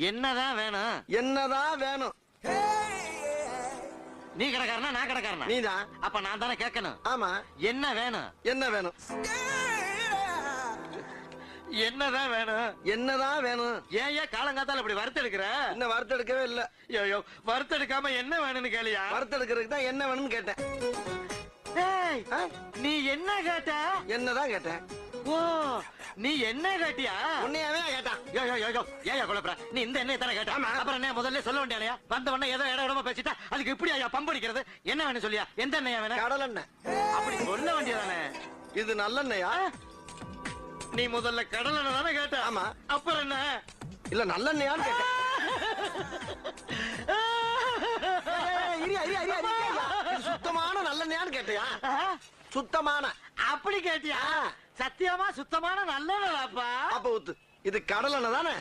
என்னதான் வேணும்? என்னதான் வேணும்? நீ கடைக்காரனா நான் கடைக்காரனா? நீதான். அப்ப நான் தானே கேட்கணும். ஆமா. என்ன வேணும்? என்ன வேணும்? என்னதான் வேணும்? என்னதான் வேணும்? ஏன் காலங்காத்தால இப்படி வறுத்தெடுக்கிற? இன்னும் வறுத்தெடுக்கவே இல்ல. ஐயோ, வறுத்தெடுக்காம என்ன வேணும்னு கேளியா? வறுத்தெடுக்கிறதுக்கு தான் என்ன வேணும்னு கேட்டேன். ஏய், நீ என்ன கேட்ட? என்னதான் கேட்டேன். ஓ, நீ என்ன கேட்டியா? உன்னையாவே கேட்டான். ஏயா குழப்பற? நீ இந்த எண்ணெய் தானே கேட்ட? அப்புறம் என்ன முதல்ல சொல்ல வேண்டியா? வந்த உடனே ஏதோ இடம் இடமா பேசிட்டா அதுக்கு இப்படி ஐயா பம்படிக்கிறது? என்ன வேணும் சொல்லியா? எந்த எண்ணெயா வேணும்? கடல் எண்ணெய். அப்படி சொல்ல வேண்டியதானே. இது நல்லெண்ணெயா? நீ முதல்ல கடல் எண்ணெய் தானே கேட்ட? ஆமா. அப்புறம் என்ன? இல்ல நல்லெண்ணெயான்னு கேட்டேன். சுத்தமான நல்லெண்ணெயான்னு கேட்டியா? சுத்தமான. அப்படி கேட்டியா? சத்தியமா சுத்தமான நல்லெண்ணெய்ப்பா. அப்ப ஊத்து. இது கடல் எண்ணெய் தானே?